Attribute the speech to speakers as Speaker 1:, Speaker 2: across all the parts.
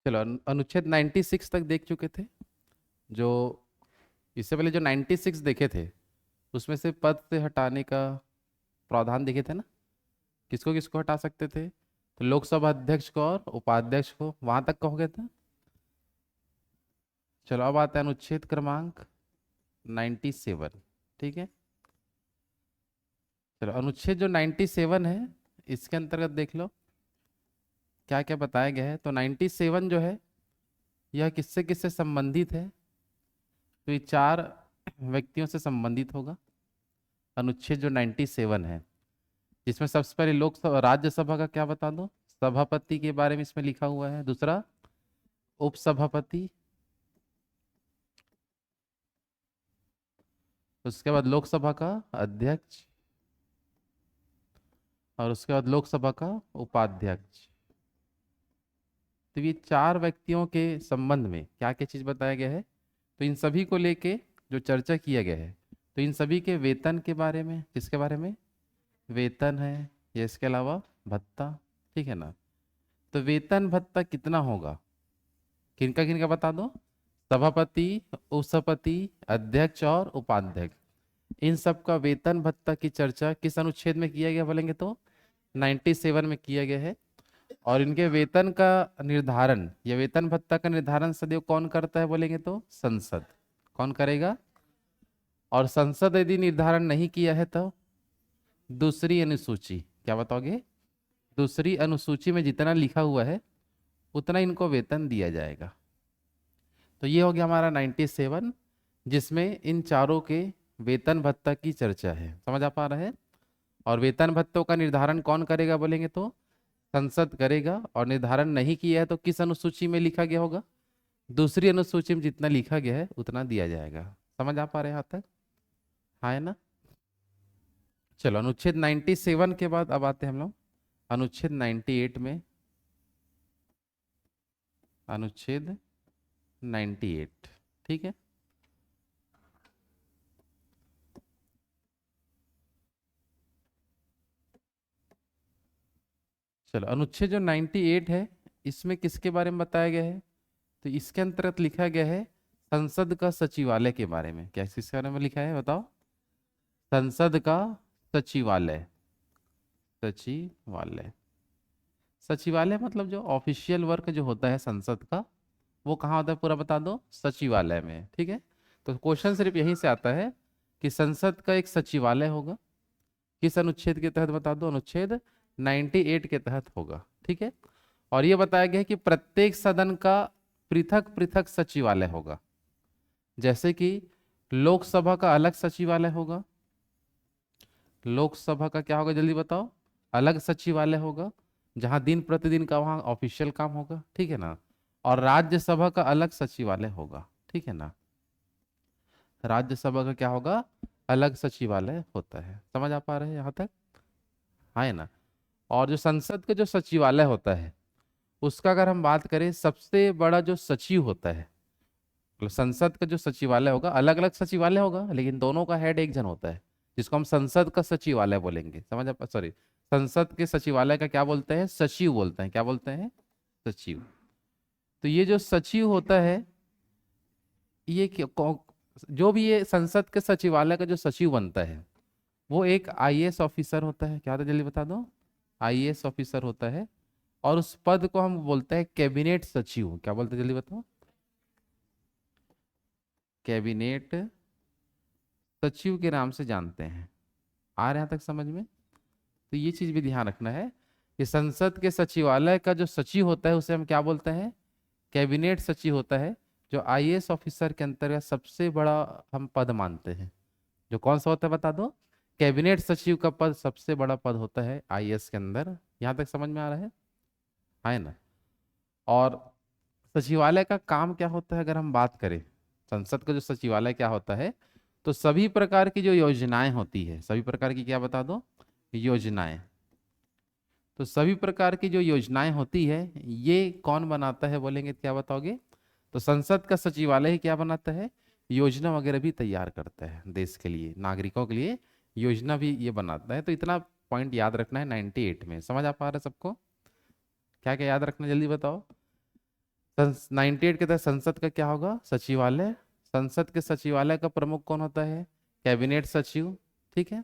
Speaker 1: चलो अनुच्छेद 96 तक देख चुके थे। जो इससे पहले जो 96 देखे थे उसमें से पद से हटाने का प्रावधान देखे थे ना। किसको किसको हटा सकते थे? तो लोकसभा अध्यक्ष को और उपाध्यक्ष को, वहां तक का हो गया था। चलो अब आते हैं अनुच्छेद क्रमांक 97। ठीक है। चलो अनुच्छेद जो 97 है इसके अंतर्गत देख लो क्या क्या बताया गया है। तो 97 जो है यह किससे किससे संबंधित है? तो ये चार व्यक्तियों से संबंधित होगा। अनुच्छेद जो 97 है जिसमें सबसे पहले लोकसभा राज्यसभा का क्या बता दो, सभापति के बारे में इसमें लिखा हुआ है। दूसरा उपसभापति, उसके बाद लोकसभा का अध्यक्ष, और उसके बाद लोकसभा का उपाध्यक्ष। तो ये चार व्यक्तियों के संबंध में क्या क्या चीज बताया गया है? तो इन सभी को लेके जो चर्चा किया गया है, तो इन सभी के वेतन के बारे में, किसके बारे में? वेतन है, या इसके अलावा भत्ता। ठीक है ना। तो वेतन भत्ता कितना होगा, किनका किनका बता दो। सभापति, उपसभापति, अध्यक्ष और उपाध्यक्ष। इन सब का वेतन भत्ता की चर्चा किस अनुच्छेद में किया गया बोलेंगे तो 97 में किया गया है। और इनके वेतन का निर्धारण या वेतन भत्ता का निर्धारण सदैव कौन करता है बोलेंगे तो संसद। कौन करेगा? और संसद यदि निर्धारण नहीं किया है तो दूसरी अनुसूची, क्या बताओगे? दूसरी अनुसूची में जितना लिखा हुआ है उतना इनको वेतन दिया जाएगा। तो ये हो गया हमारा 97 जिसमें इन चारों के वेतन भत्ता की चर्चा है। समझ आ पा रहा है? और वेतन भत्तों का निर्धारण कौन करेगा बोलेंगे तो संसद करेगा। और निर्धारण नहीं किया है तो किस अनुसूची में लिखा गया होगा? दूसरी अनुसूची में जितना लिखा गया है उतना दिया जाएगा। समझ आ पा रहे हैं यहाँ तक? हाँ है ना। चलो अनुच्छेद 97 के बाद अब आते हैं हम लोग अनुच्छेद 98 में। अनुच्छेद 98। ठीक है। चलो अनुच्छेद जो 98 है इसमें किसके बारे में बताया गया है? तो इसके अंतर्गत लिखा गया है संसद का सचिवालय के बारे में। क्या किसके बारे में लिखा है बताओ? संसद का सचिवालय। सचिवालय, सचिवालय मतलब जो ऑफिशियल वर्क जो होता है संसद का वो कहाँ होता है पूरा बता दो, सचिवालय में। ठीक है। तो क्वेश्चन सिर्फ यहीं से आता है कि संसद का एक सचिवालय होगा। किस अनुच्छेद के तहत बता दो? अनुच्छेद 98 के तहत होगा। ठीक है। और ये बताया गया है कि प्रत्येक सदन का पृथक पृथक सचिवालय होगा। जैसे कि लोकसभा का अलग सचिवालय होगा। लोकसभा का क्या होगा जल्दी बताओ? अलग सचिवालय होगा जहां दिन प्रतिदिन का वहां ऑफिशियल काम होगा। ठीक है ना। और राज्यसभा का अलग सचिवालय होगा। ठीक है ना। राज्यसभा का क्या होगा? अलग सचिवालय होता है। समझ आ पा रहे हैं यहाँ तक? हाँ है ना। और जो संसद का जो सचिवालय होता है उसका अगर हम बात करें, सबसे बड़ा जो सचिव होता है, मतलब संसद का जो सचिवालय होगा, अलग अलग सचिवालय होगा लेकिन दोनों का हेड एक जन होता है जिसको हम संसद का सचिवालय बोलेंगे। समझ आप? सॉरी, संसद के सचिवालय का क्या बोलते हैं? सचिव बोलते हैं। क्या बोलते हैं? सचिव। तो ये जो सचिव होता है ये जो भी ये संसद के सचिवालय का जो सचिव बनता है वो एक आईएएस ऑफिसर होता है। क्या होता है जल्दी बता दो? आईएएस ऑफिसर होता है। और उस पद को हम बोलते हैं कैबिनेट सचिव। क्या बोलते हैं जल्दी बताओ? कैबिनेट सचिव के नाम से जानते हैं। आ रहे हैं यहाँ तक समझ में? तो ये चीज भी ध्यान रखना है कि संसद के सचिवालय का जो सचिव होता है उसे हम क्या बोलते हैं? कैबिनेट सचिव होता है। जो आईएएस ऑफिसर के अंतर्गत सबसे बड़ा हम पद मानते हैं। जो कौन सा होता है बता दो? कैबिनेट सचिव का पद सबसे बड़ा पद होता है आईएएस के अंदर। यहाँ तक समझ में आ रहा है ना। और सचिवालय का काम क्या होता है अगर हम बात करें, संसद का जो सचिवालय क्या होता है, तो सभी प्रकार की जो योजनाएं होती है, सभी प्रकार की क्या बता दो? योजनाएं। तो सभी प्रकार की जो योजनाएं होती है ये कौन बनाता है बोलेंगे? क्या बताओगे? तो संसद का सचिवालय ही क्या बनाता है? योजना वगैरह भी तैयार करता है देश के लिए, नागरिकों के लिए योजना भी ये बनाता है। तो इतना पॉइंट याद रखना है 98 में। समझ आ पा रहा है सबको? क्या क्या याद रखना है जल्दी बताओ? 98 के तहत संसद का क्या होगा? सचिवालय। संसद के सचिवालय का प्रमुख कौन होता है? कैबिनेट सचिव। ठीक है।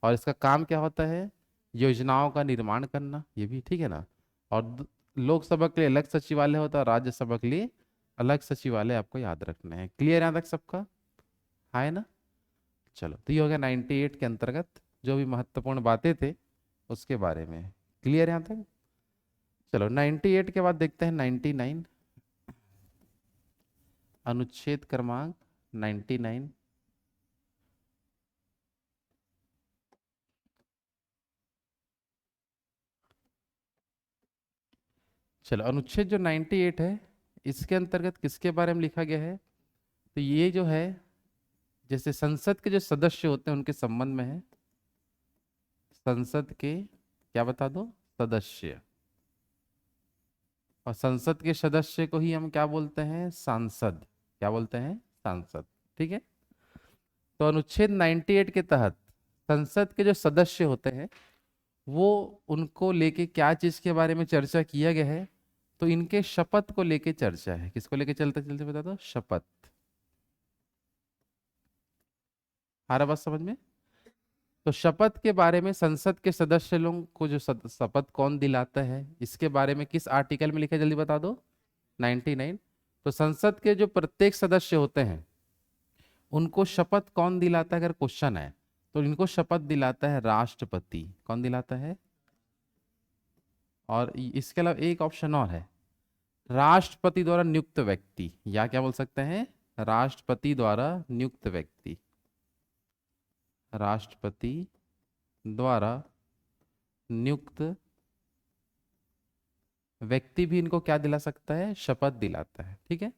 Speaker 1: और इसका काम क्या होता है? योजनाओं का निर्माण करना, ये भी ठीक है ना। और लोकसभा के लिए अलग सचिवालय होता है, राज्यसभा के लिए अलग सचिवालय, आपको याद रखना है। क्लियर यहाँ तक सबका? हाँ है ना। चलो, तो ये हो गया 98 के अंतर्गत जो भी महत्वपूर्ण बातें थे उसके बारे में। क्लियर यहाँ तक? चलो 98 के बाद देखते हैं 99, अनुच्छेद क्रमांक 99। चलो, अनुच्छेद जो 98 है इसके अंतर्गत किसके बारे में लिखा गया है? तो ये जो है, जैसे संसद के जो सदस्य होते हैं उनके संबंध में है। संसद के क्या बता दो? सदस्य। और संसद के सदस्य को ही हम क्या बोलते हैं? सांसद। क्या बोलते हैं? सांसद। ठीक है। तो अनुच्छेद 98 के तहत संसद के जो सदस्य होते हैं वो, उनको लेके क्या चीज के बारे में चर्चा किया गया है? तो इनके शपथ को लेके चर्चा है। किसको लेके? चलते चलते बता दो। शपथ। आ रहा बात समझ में? तो शपथ के बारे में संसद के सदस्य लोगों को जो शपथ कौन दिलाता है इसके बारे में किस आर्टिकल में लिखा है? जल्दी बता दो। 99। तो संसद के जो प्रत्येक सदस्य होते हैं उनको शपथ कौन दिलाता है? अगर क्वेश्चन है तो इनको शपथ दिलाता है राष्ट्रपति। कौन दिलाता है? और इसके अलावा एक ऑप्शन और है, राष्ट्रपति द्वारा नियुक्त व्यक्ति, या क्या बोल सकते हैं? राष्ट्रपति द्वारा नियुक्त व्यक्ति। राष्ट्रपति द्वारा नियुक्त व्यक्ति भी इनको क्या दिला सकता है? शपथ दिलाता है। ठीक है।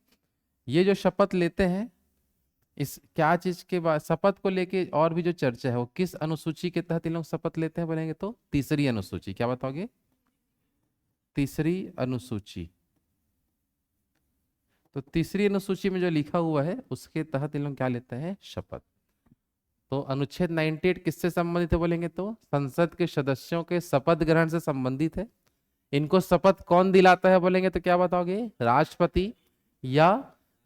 Speaker 1: ये जो शपथ लेते हैं, इस क्या चीज के बाद शपथ को लेके और भी जो चर्चा है वो किस अनुसूची के तहत इन लोग शपथ लेते हैं बोलेंगे तो? तीसरी अनुसूची। क्या बताओगे? तीसरी अनुसूची। तो तीसरी अनुसूची में जो लिखा हुआ है उसके तहत इन लोग क्या लेते हैं? शपथ। तो अनुच्छेद 98 किससे संबंधित है बोलेंगे तो? संसद के सदस्यों के शपथ ग्रहण से संबंधित है। इनको शपथ कौन दिलाता है बोलेंगे तो क्या बताओगे? राष्ट्रपति या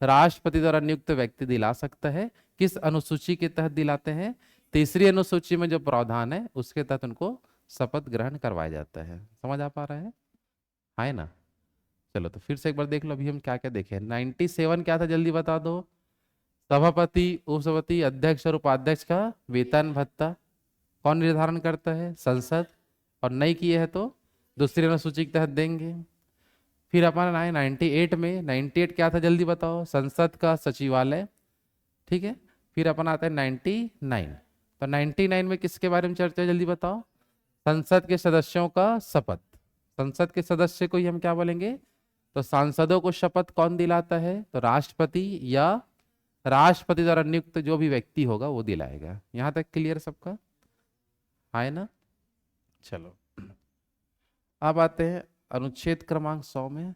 Speaker 1: राष्ट्रपति द्वारा नियुक्त व्यक्ति दिला सकता है। किस अनुसूची के तहत दिलाते हैं? तीसरी अनुसूची में जो प्रावधान है उसके तहत उनको शपथ ग्रहण करवाया जाता है। समझ आ पा रहा है ना? चलो, तो फिर से एक बार देख लो अभी हम क्या क्या देखे। 97 क्या था? जल्दी बता दो। सभापति, उपसभापति, अध्यक्ष और उपाध्यक्ष का वेतन भत्ता कौन निर्धारण करता है? संसद। और नहीं किए है तो दूसरी अनुसूची के तहत देंगे। फिर अपन आए 98 में। 98 क्या था? जल्दी बताओ। संसद का सचिवालय। ठीक है। फिर अपन आता है 99। तो 99 में किसके बारे में चर्चा है? जल्दी बताओ। संसद के सदस्यों का शपथ। संसद के सदस्य को ही हम क्या बोलेंगे? तो सांसदों को शपथ कौन दिलाता है? तो राष्ट्रपति या राष्ट्रपति द्वारा नियुक्त जो भी व्यक्ति होगा वो दिलाएगा। यहां तक क्लियर सबका? है ना। चलो, अब आते हैं अनुच्छेद क्रमांक 100 में।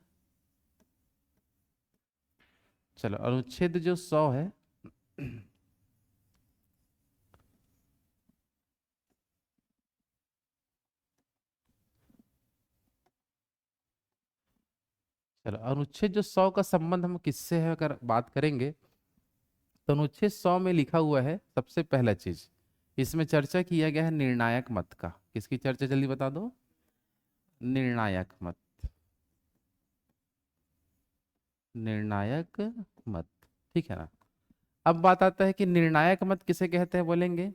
Speaker 1: चलो, अनुच्छेद जो 100 है चलो, अनुच्छेद जो 100 का संबंध हम किससे है अगर बात करेंगे तो अनुच्छेद 100 में लिखा हुआ है सबसे पहला चीज, इसमें चर्चा किया गया है निर्णायक मत का। किसकी चर्चा? जल्दी बता दो। निर्णायक मत। निर्णायक मत। ठीक है ना। अब बात आता है कि निर्णायक मत किसे कहते हैं बोलेंगे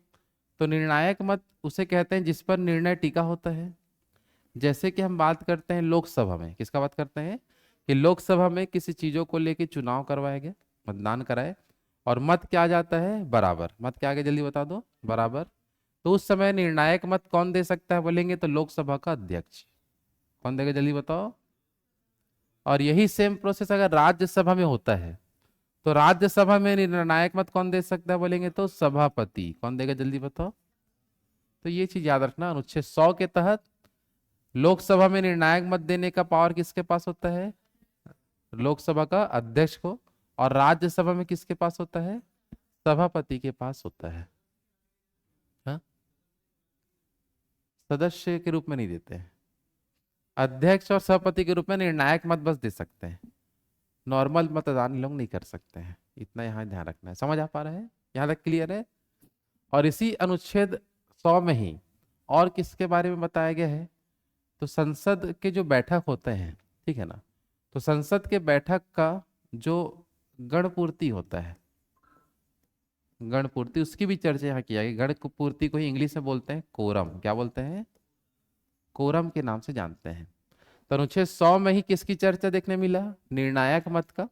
Speaker 1: तो निर्णायक मत उसे कहते हैं जिस पर निर्णय टिका होता है। जैसे कि हम बात करते हैं लोकसभा में, किसका बात करते हैं? कि लोकसभा में किसी चीजों को लेके चुनाव करवाया गया, मतदान कराए, और मत क्या आ जाता है? बराबर। मत क्या आ गया? जल्दी बता दो। बराबर। तो उस समय निर्णायक मत कौन दे सकता है बोलेंगे तो लोकसभा का अध्यक्ष। कौन देगा? जल्दी बताओ। और यही सेम प्रोसेस अगर राज्यसभा में होता है तो राज्यसभा में निर्णायक मत कौन दे सकता है बोलेंगे तो सभापति। कौन देगा? जल्दी बताओ। तो ये चीज याद रखना, अनुच्छेद 100 के तहत लोकसभा में निर्णायक मत देने का पावर किसके पास होता है? लोकसभा का अध्यक्ष को। और राज्यसभा में किसके पास होता है? सभापति के पास होता है। हाँ? सदस्य के रूप में नहीं देते हैं। अध्यक्ष और सभापति के रूप में निर्णायक मत बस दे सकते हैं। नॉर्मल मतदान लोग नहीं कर सकते हैं, इतना यहाँ ध्यान रखना है। समझ आ पा रहा है? यहाँ तक क्लियर है? और इसी अनुच्छेद 100 में ही और किसके बारे में बताया गया है? तो संसद के जो बैठक होते हैं, ठीक है ना, तो संसद के बैठक का जो गणपूर्ति होता है, गणपूर्ति, उसकी भी चर्चा यहाँ किया गया। गणपूर्ति को ही इंग्लिश में बोलते हैं कोरम। क्या बोलते हैं? कोरम के नाम से जानते हैं। तो अनुच्छेद 100 में ही किसकी चर्चा देखने मिला? निर्णायक मत का।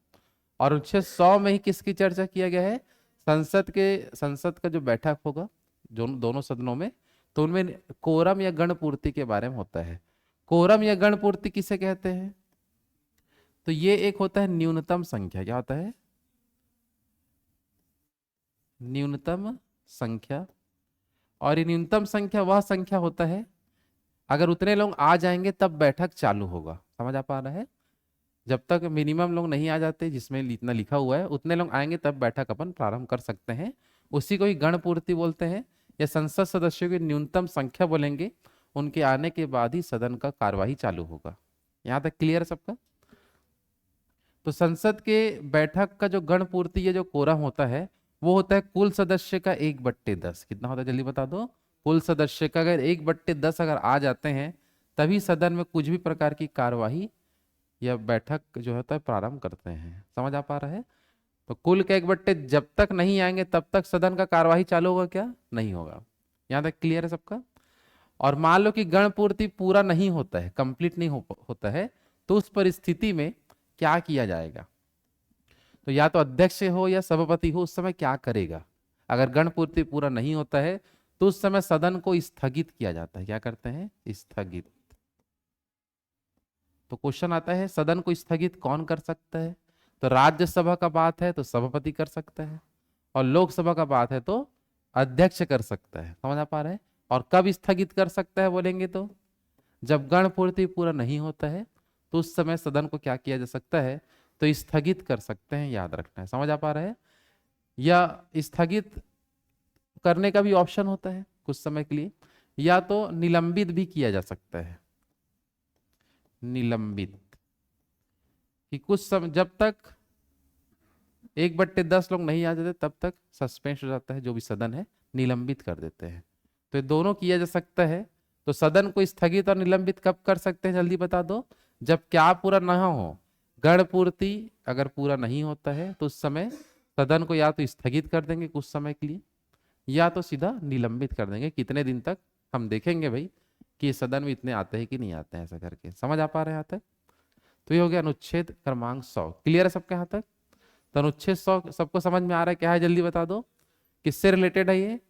Speaker 1: और अनुच्छेद 100 में ही किसकी चर्चा किया गया है? संसद का जो बैठक होगा जो दोनों सदनों में, तो उनमें कोरम या गणपूर्ति के बारे में होता है। कोरम या गणपूर्ति किसे कहते हैं? तो ये एक होता है न्यूनतम संख्या। क्या होता है? न्यूनतम संख्या। और ये न्यूनतम संख्या वह संख्या होता है अगर उतने लोग आ जाएंगे तब बैठक चालू होगा। समझ आ पा रहा है? जब तक मिनिमम लोग नहीं आ जाते, जिसमें इतना लिखा हुआ है, उतने लोग आएंगे तब बैठक अपन प्रारंभ कर सकते हैं। उसी को ही गणपूर्ति बोलते हैं। या संसद सदस्यों की न्यूनतम संख्या बोलेंगे, उनके आने के बाद ही सदन का कार्यवाही चालू होगा। यहाँ तक क्लियर है सबका? तो संसद के बैठक का जो गणपूर्ति या जो कोरम होता है, वो होता है कुल सदस्य का 1/10। कितना होता है जल्दी बता दो? कुल सदस्य का अगर 1/10 अगर आ जाते हैं, तभी सदन में कुछ भी प्रकार की कार्यवाही या बैठक जो होता है प्रारंभ करते हैं। समझ आ पा रहा है? तो कुल का 1/, जब तक नहीं आएंगे तब तक सदन का कार्यवाही चालू होगा क्या? नहीं होगा। यहाँ तक क्लियर है सबका? और मान लो कि गणपूर्ति पूरा नहीं होता है, कंप्लीट नहीं होता है, तो उस परिस्थिति में क्या किया जाएगा? तो या तो अध्यक्ष हो या सभापति हो, उस समय क्या करेगा? अगर गणपूर्ति पूरा नहीं होता है तो उस समय सदन को स्थगित किया जाता है। क्या करते हैं? स्थगित। तो क्वेश्चन आता है, सदन को स्थगित कौन कर सकता है? तो राज्यसभा का बात है तो सभापति कर सकता है, और लोकसभा का बात है तो अध्यक्ष कर सकता है। समझ आ पा रहे हैं? और कब स्थगित कर सकता है बोलेंगे तो जब गणपूर्ति पूरा नहीं होता है, तो उस समय सदन को क्या किया जा सकता है? तो स्थगित कर सकते हैं। याद रखना है। समझ आ पा रहे हैं? या स्थगित करने का भी ऑप्शन होता है कुछ समय के लिए, या तो निलंबित भी किया जा सकता है। निलंबित कि कुछ समय, जब तक 1/10 लोग नहीं आ जाते तब तक सस्पेंड हो जाता है, जो भी सदन है निलंबित कर देते हैं। तो ये दोनों किया जा सकता है। तो सदन को स्थगित और निलंबित कब कर सकते हैं जल्दी बता दो? जब क्या पूरा ना हो? गणपूर्ति अगर पूरा नहीं होता है तो उस समय सदन को या तो स्थगित कर देंगे कुछ समय के लिए, या तो सीधा निलंबित कर देंगे। कितने दिन तक हम देखेंगे भाई कि सदन में इतने आते हैं कि नहीं आते हैं, ऐसा करके। समझ आ पा रहे हैं यहाँ तक? तो ये हो गया अनुच्छेद क्रमांक 100। क्लियर है सबके यहाँ तक? तो अनुच्छेद 100 सबको समझ में आ रहा है? क्या है जल्दी बता दो? किससे रिलेटेड है ये?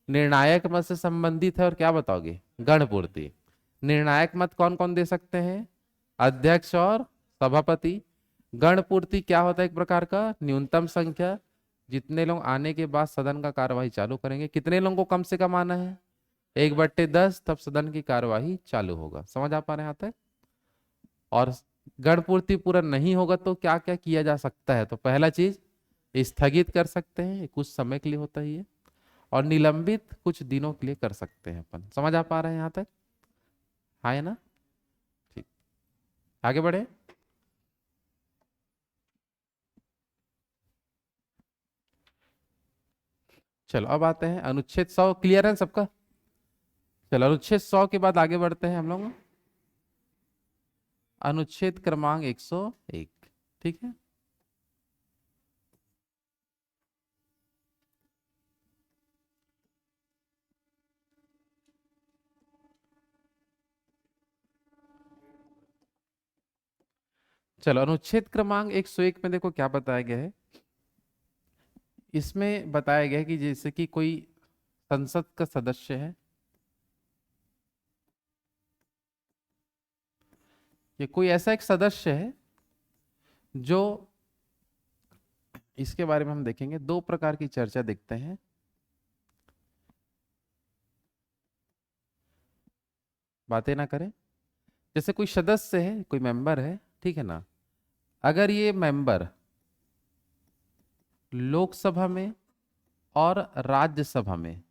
Speaker 1: निर्णायक मत से संबंधित है। और क्या बताओगे? गणपूर्ति। निर्णायक मत कौन कौन दे सकते हैं? अध्यक्ष और सभापति। गणपूर्ति क्या होता है? एक प्रकार का न्यूनतम संख्या, जितने लोग आने के बाद सदन का कार्यवाही चालू करेंगे। कितने लोगों को कम से कम आना है? 1/10, तब सदन की कार्यवाही चालू होगा। समझ आ पा रहे हैं यहाँ तक? और गणपूर्ति पूरा नहीं होगा तो क्या क्या किया जा सकता है? तो पहला चीज, स्थगित कर सकते हैं, कुछ समय के लिए होता है ये। और निलंबित कुछ दिनों के लिए कर सकते हैं अपन। समझ आ पा रहे हैं यहाँ तक? हाँ है ना? ठीक, आगे बढ़े। चलो अब आते हैं अनुच्छेद 100। क्लियर है सबका? चलो अनुच्छेद 100 के बाद आगे बढ़ते हैं हम लोग अनुच्छेद क्रमांक 101। ठीक है? चलो अनुच्छेद क्रमांक 101 में देखो क्या बताया गया है। इसमें बताया गया है कि जैसे कि कोई संसद का सदस्य है, ये कोई ऐसा एक सदस्य है जो, इसके बारे में हम देखेंगे, दो प्रकार की चर्चा देखते हैं। बातें ना करें। जैसे कोई सदस्य है, कोई मेंबर है, ठीक है ना, अगर ये मेंबर लोकसभा में और राज्यसभा में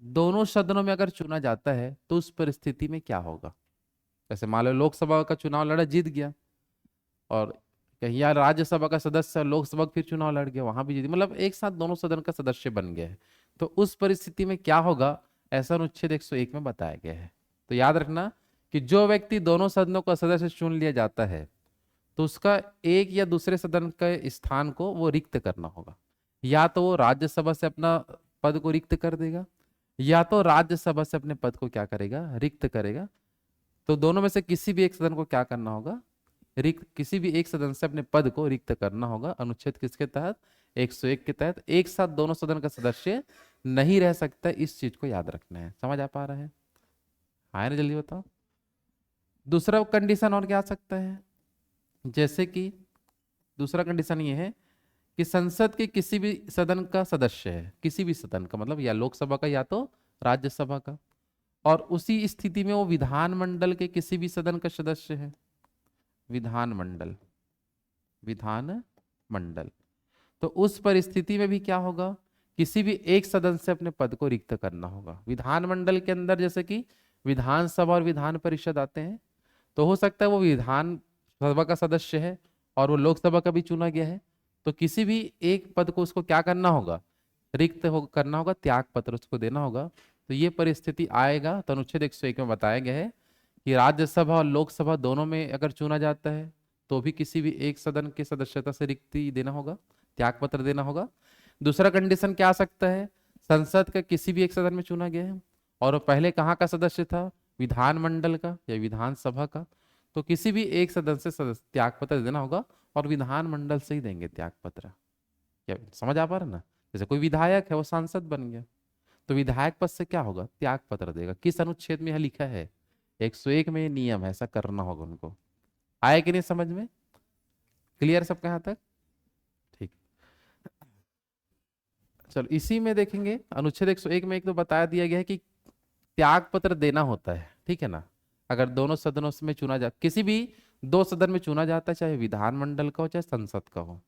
Speaker 1: दोनों सदनों में अगर चुना जाता है तो उस परिस्थिति में क्या होगा? जैसे मान लो लोकसभा का चुनाव लड़ा, जीत गया, और कहीं यार राज्यसभा का सदस्य लोकसभा का फिर चुनाव लड़ गया, वहां भी जीत, मतलब एक साथ दोनों सदन का सदस्य बन गए हैं। तो उस परिस्थिति में क्या होगा, ऐसा अनुच्छेद 101 में बताया गया है। तो याद रखना कि जो व्यक्ति दोनों सदनों का सदस्य चुन लिया जाता है तो उसका एक या दूसरे सदन के स्थान को वो रिक्त करना होगा। या तो वो राज्यसभा से अपना पद को रिक्त कर देगा, या तो राज्यसभा से अपने पद को क्या करेगा, रिक्त करेगा। तो दोनों में से किसी भी एक सदन को क्या करना होगा, रिक्त, किसी भी एक सदन से अपने पद को रिक्त करना होगा। अनुच्छेद किसके तहत, 101 के तहत। एक साथ दोनों सदन का सदस्य नहीं रह सकता, इस चीज को याद रखना है। समझ आ पा रहा है? आए ना, जल्दी बताओ। दूसरा कंडीशन और क्या आ सकता है, जैसे कि दूसरा कंडीशन ये है कि संसद के किसी भी सदन का सदस्य है, किसी भी सदन का मतलब या लोकसभा का या तो राज्यसभा का, और उसी स्थिति में वो विधानमंडल के किसी भी सदन का सदस्य है। विधानमंडल, विधानमंडल, तो उस परिस्थिति में भी क्या होगा, किसी भी एक सदन से अपने पद को रिक्त करना होगा। विधानमंडल के अंदर जैसे कि विधानसभा और विधान परिषद आते हैं, तो हो सकता है वो विधान सभा का सदस्य है और वो लोकसभा का भी चुना गया है, तो किसी भी एक पद को उसको क्या करना होगा, रिक्त हो करना होगा, त्याग पत्र उसको देना होगा। तो ये परिस्थिति आएगा, तो अनुच्छेद 101 में बताया गया है कि राज्यसभा और लोकसभा दोनों में अगर चुना जाता है तो भी किसी भी एक सदन के सदस्यता से रिक्ति देना होगा, त्याग पत्र देना होगा। दूसरा कंडीशन क्या आ सकता है, संसद का किसी भी एक सदन में चुना गया है और वो पहले कहाँ का सदस्य था, विधानमंडल का या विधानसभा का, तो किसी भी एक सदन से त्याग पत्र देना होगा, और विधानमंडल से ही देंगे त्याग पत्र। क्या समझ आ पा रहा ना? जैसे कोई विधायक है वो सांसद बन गया, तो विधायक पद से क्या होगा, त्याग पत्र देगा। किस अनुच्छेद में यह लिखा है, 101 में ये नियम है, ऐसा करना होगा उनको। आए कि नहीं समझ में? क्लियर सब कहाँ तक? ठीक। चलो इसी में देखेंगे, अनुच्छेद 101 में एक तो बता दिया गया है कि त्याग पत्र देना होता है, ठीक है ना। अगर दोनों सदनों में चुना जा, किसी भी दो सदन में चुना जाता है, चाहे विधानमंडल का हो चाहे संसद का हो,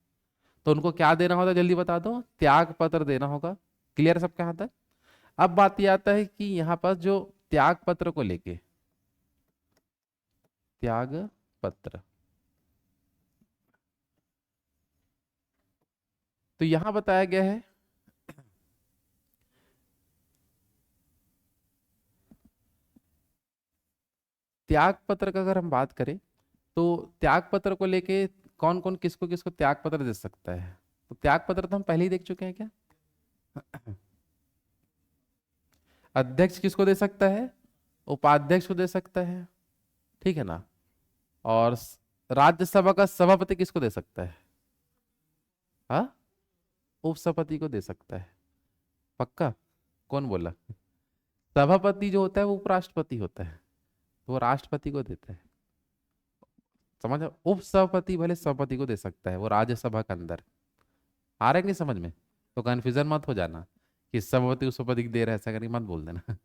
Speaker 1: तो उनको क्या देना होता है, जल्दी बता दो, त्याग पत्र देना होगा। क्लियर सब कहाँ तक? अब बात ये आता है कि यहाँ पर जो त्याग पत्र को लेके, त्याग पत्र, तो यहां बताया गया है त्याग पत्र का, अगर हम बात करें तो त्याग पत्र को लेके कौन कौन किसको किसको त्याग पत्र दे सकता है। तो त्याग पत्र तो हम पहले ही देख चुके हैं क्या। अध्यक्ष किसको दे सकता है, उपाध्यक्ष को दे सकता है, ठीक है ना। और राज्यसभा का सभापति किसको दे सकता है, हाँ, उपसभापति को दे सकता है। पक्का? कौन बोला? सभापति जो होता है वो उपराष्ट्रपति होता है, तो वो राष्ट्रपति को देता है। समझ? उपसभापति भले सभापति को दे सकता है, वो राज्यसभा के अंदर। आ रहा है कि नहीं समझ में? तो कंफ्यूजन मत हो जाना कि सभापति उपसभापति को दे रहा है, ऐसा करके मत बोल देना।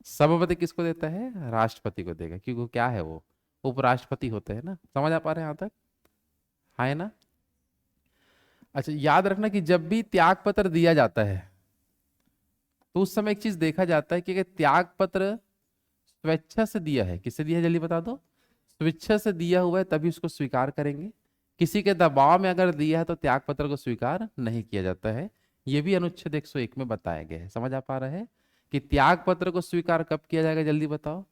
Speaker 1: सभापति किसको देता है, राष्ट्रपति को देगा, क्योंकि वो क्या है, वो उपराष्ट्रपति होते हैं ना। समझ आ पा रहे हैं यहाँ तक? हाँ है ना। अच्छा याद रखना कि जब भी त्याग पत्र दिया जाता है तो उस समय एक चीज देखा जाता है कि अगर त्याग पत्र स्वेच्छा से दिया है, किससे दिया है जल्दी बता दो, स्वेच्छा से दिया हुआ है तभी उसको स्वीकार करेंगे। किसी के दबाव में अगर दिया है तो त्याग पत्र को स्वीकार नहीं किया जाता है। ये भी अनुच्छेद 101 में बताया गया है। समझ आ पा रहा है कि त्याग पत्र को स्वीकार कब किया जाएगा, जल्दी बताओ।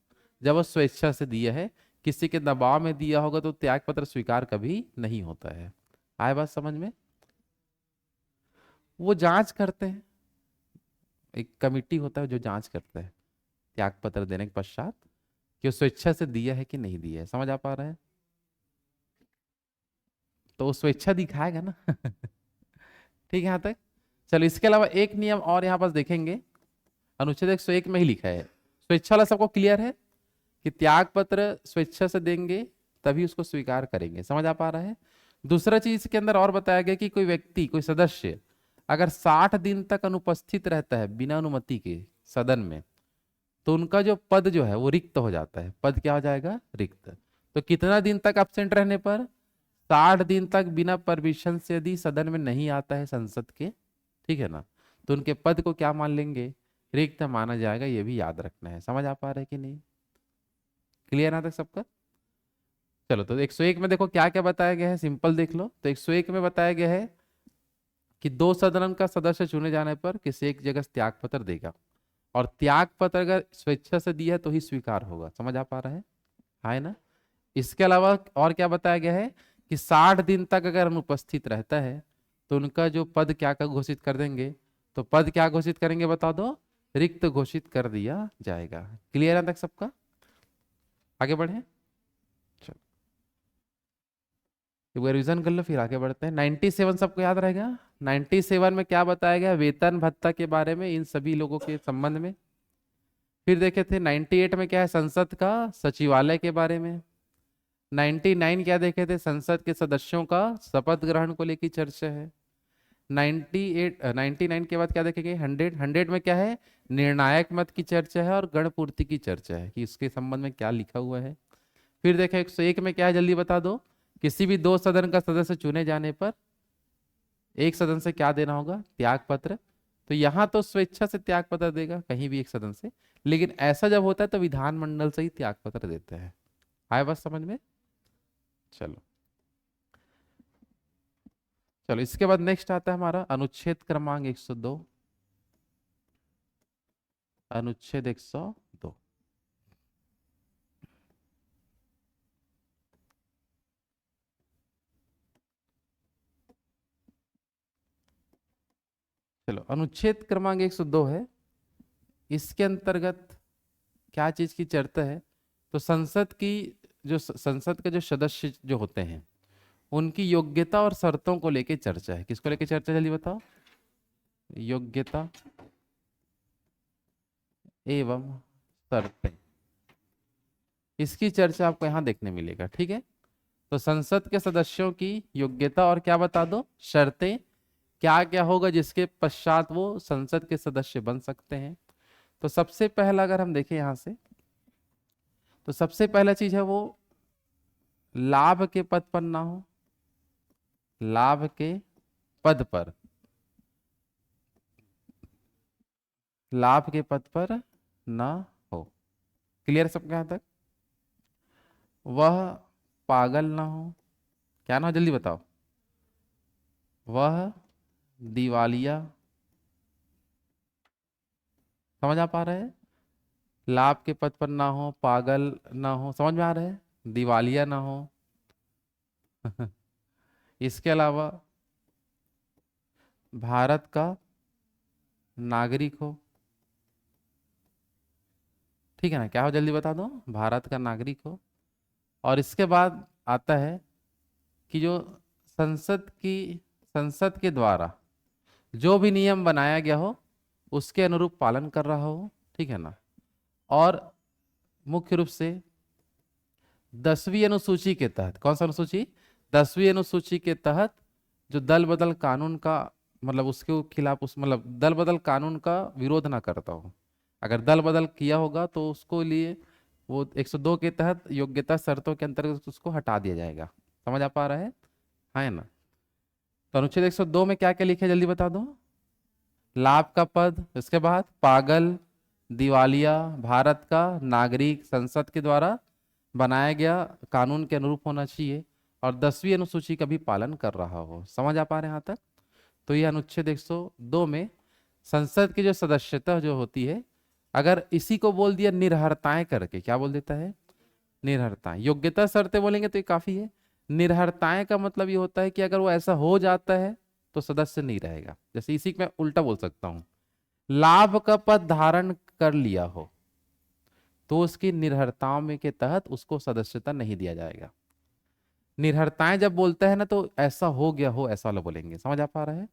Speaker 1: जब वो स्वेच्छा से दिया है, किसी के दबाव में दिया होगा तो त्याग पत्र स्वीकार कभी नहीं होता है। आए बात समझ में? वो जांच करते हैं, एक कमिटी होता है जो जांच करता है त्याग पत्र देने के पश्चात कि वो स्वेच्छा से दिया है कि नहीं दिया है। समझ आ पा रहा है? तो वो स्वेच्छा दिखाएगा ना। ठीक है यहाँ तक। चलो इसके अलावा एक नियम और यहाँ पास देखेंगे, अनुच्छेद 101 में ही लिखा है। स्वेच्छा वाला सबको क्लियर है कि त्याग पत्र स्वेच्छा से देंगे तभी उसको स्वीकार करेंगे। समझ आ पा रहा है? दूसरा चीज के अंदर और बताया गया कि कोई व्यक्ति, कोई सदस्य अगर 60 दिन तक अनुपस्थित रहता है बिना अनुमति के सदन में, तो उनका जो पद जो है वो रिक्त हो जाता है। पद क्या हो जाएगा, रिक्त। तो कितना दिन तक एब्सेंट रहने पर, 60 दिन तक बिना परमिशन से यदि सदन में नहीं आता है संसद के, ठीक है ना, तो उनके पद को क्या मान लेंगे, रिक्त माना जाएगा। ये भी याद रखना है। समझ आ पा रहा है कि नहीं? क्लियर यहाँ तक सबका? चलो, तो 101 में देखो क्या क्या बताया गया है, सिंपल देख लो। तो 101 में बताया गया है कि दो सदन का सदस्य चुने जाने पर किसी एक जगह त्याग पत्र देगा, और त्याग पत्र अगर स्वेच्छा से दिया है तो ही स्वीकार होगा। समझ आ पा रहा है? हाँ, है ना? इसके अलावा और क्या बताया गया है कि 60 दिन तक अगर अनुपस्थित रहता है तो उनका जो पद क्या का घोषित कर देंगे। तो पद क्या घोषित करेंगे बता दो? रिक्त घोषित कर दिया जाएगा। क्लियर है तक सबका? आगे बढ़े। चलो, एक बार रिवीजन कर लो फिर आगे बढ़ते हैं। 97 सबको याद रहेगा? 97 में क्या बताया गया? वेतन भत्ता के बारे में, इन सभी लोगों के संबंध में। फिर देखे थे 98 में क्या है? संसद का सचिवालय के बारे में। 99 क्या देखे थे? संसद के सदस्यों का शपथ ग्रहण को लेकर चर्चा है। 99 के बाद क्या देखेंगे? 100 में क्या है? निर्णायक मत की चर्चा है और गणपूर्ति की चर्चा है कि इसके संबंध में क्या लिखा हुआ है। फिर देखें 101 में क्या है, जल्दी बता दो। किसी भी दो सदन का सदस्य चुने जाने पर एक सदन से क्या देना होगा? त्याग पत्र। तो यहां तो स्वेच्छा से त्याग पत्र देगा कहीं भी एक सदन से, लेकिन ऐसा जब होता है तो विधानमंडल से ही त्याग पत्र देते हैं। आए बस समझ में? चलो, चलो इसके बाद नेक्स्ट आता है हमारा अनुच्छेद क्रमांक 102। अनुच्छेद 102। चलो, अनुच्छेद क्रमांक 102 है। इसके अंतर्गत क्या चीज की चर्चा है? तो संसद की जो संसद के जो सदस्य जो होते हैं उनकी योग्यता और शर्तों को लेके चर्चा है। किसको लेके चर्चा है जल्दी बताओ? योग्यता एवं शर्तें। इसकी चर्चा आपको यहां देखने मिलेगा। ठीक है? तो संसद के सदस्यों की योग्यता और क्या बता दो? शर्तें। क्या क्या होगा जिसके पश्चात वो संसद के सदस्य बन सकते हैं? तो सबसे पहला अगर हम देखें यहां से, तो सबसे पहला चीज है वो लाभ के पद पर ना हो। लाभ के पद पर, लाभ के पद पर ना हो। क्लियर सबके यहां तक? वह पागल ना हो। क्या ना हो जल्दी बताओ? वह दिवालिया। समझ आ पा रहे हैं? लाभ के पद पर ना हो, पागल ना हो, समझ में आ रहा है? दिवालिया ना हो। इसके अलावा भारत का नागरिक हो। ठीक है ना? क्या हो जल्दी बता दो? भारत का नागरिक हो। और इसके बाद आता है कि जो संसद के द्वारा जो भी नियम बनाया गया हो उसके अनुरूप पालन कर रहा हो। ठीक है ना? और मुख्य रूप से 10वीं अनुसूची के तहत, कौन सा अनुसूची? 10वीं अनुसूची के तहत जो दल बदल कानून का, मतलब उसके खिलाफ, उस मतलब दल बदल कानून का विरोध ना करता हो। अगर दल बदल किया होगा तो उसको लिए वो 102 के तहत योग्यता शर्तों के अंतर्गत उसको हटा दिया जाएगा। समझ आ पा रहा है? हाँ, है ना? तो अनुच्छेद 102 में क्या क्या लिखे जल्दी बता दो? लाभ का पद, इसके बाद पागल, दिवालिया, भारत का नागरिक, संसद के द्वारा बनाया गया कानून के अनुरूप होना चाहिए, और 10वीं अनुसूची का भी पालन कर रहा हो। समझ आ पा रहे हैं यहाँ तक? तो यह अनुच्छेद 102 में संसद की जो सदस्यता जो होती है, अगर इसी को बोल दिया निर्हरताएं करके, क्या बोल देता है? निर्हरताएं। योग्यता शर्तें बोलेंगे तो ये काफी है। निर्हरताएं का मतलब ये होता है कि अगर वो ऐसा हो जाता है तो सदस्य नहीं रहेगा। जैसे इसी में उल्टा बोल सकता हूं, लाभ का पद धारण कर लिया हो तो उसकी निर्हरताओं में के तहत उसको सदस्यता नहीं दिया जाएगा। निर्हरताएं जब बोलते हैं ना तो ऐसा हो गया हो ऐसा वाला बोलेंगे। समझ आ पा रहा है?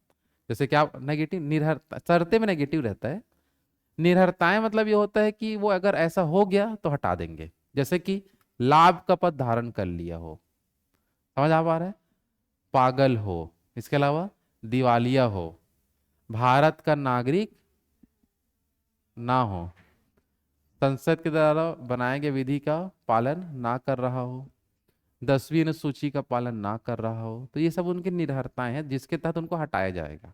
Speaker 1: जैसे क्या नेगेटिव, निर्हरता शर्ते में नेगेटिव रहता है। निर्हरताएं मतलब ये होता है कि वो अगर ऐसा हो गया तो हटा देंगे। जैसे कि लाभ का पद धारण कर लिया हो। समझ आ पा रहा है? पागल हो, इसके अलावा दिवालिया हो, भारत का नागरिक ना हो, संसद के द्वारा बनाए गए विधि का पालन ना कर रहा हो, 10वीं अनुसूची का पालन ना कर रहा हो, तो ये सब उनकी निर्भरताएं हैं जिसके तहत उनको हटाया जाएगा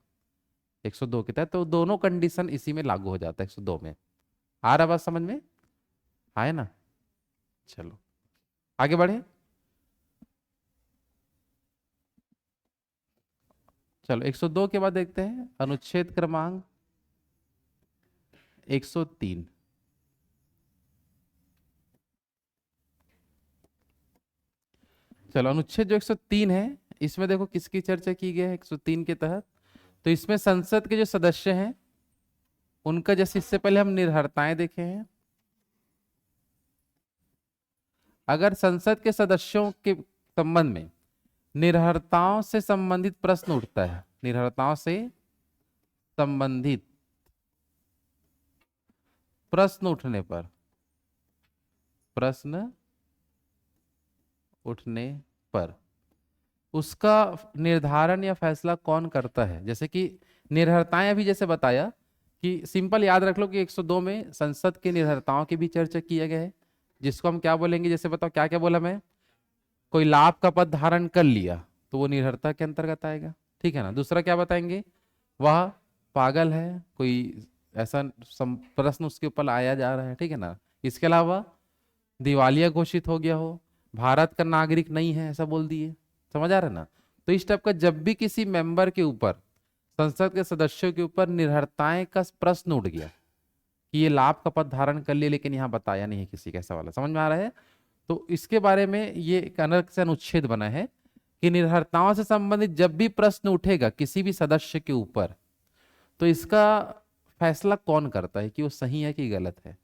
Speaker 1: 102 के तहत। तो दोनों कंडीशन इसी में लागू हो जाता है 102 में। आ रहा बात समझ में? आए ना? चलो आगे बढ़े। चलो 102 के बाद देखते हैं अनुच्छेद क्रमांक 103। चलो अनुच्छेद जो 103 है, इसमें देखो किसकी चर्चा की गई है 103 के तहत। तो इसमें संसद के जो सदस्य हैं उनका, जैसे इससे पहले हम निर्भरताएं देखे हैं, अगर संसद के सदस्यों के संबंध में निर्भरताओं से संबंधित प्रश्न उठता है, निर्भरताओं से संबंधित प्रश्न उठने पर, प्रश्न उठने पर उसका निर्धारण या फैसला कौन करता है। जैसे कि निर्भरताएं अभी जैसे बताया कि सिंपल याद रख लो कि 102 में संसद की निर्भरताओं की भी चर्चा किया गया है, जिसको हम क्या बोलेंगे, जैसे बताओ क्या क्या बोला मैं, कोई लाभ का पद धारण कर लिया तो वो निर्भरता के अंतर्गत आएगा, ठीक है ना। दूसरा क्या बताएंगे, वह पागल है, कोई ऐसा प्रश्न उसके ऊपर आया जा रहा है, ठीक है ना। इसके अलावा दिवालिया घोषित हो गया हो, भारत का नागरिक नहीं है ऐसा बोल दिए, समझ आ रहा है ना। तो इस टाइप का जब भी किसी मेंबर के ऊपर, संसद के सदस्यों के ऊपर निर्भरताएं का प्रश्न उठ गया कि ये लाभ का पद धारण कर लिए लेकिन यहाँ बताया नहीं है किसी का, ऐसा वाला, समझ में आ रहा है। तो इसके बारे में ये एक अलग से अनुच्छेद बना है कि निर्भरताओं से संबंधित जब भी प्रश्न उठेगा किसी भी सदस्य के ऊपर, तो इसका फैसला कौन करता है कि वो सही है कि गलत है।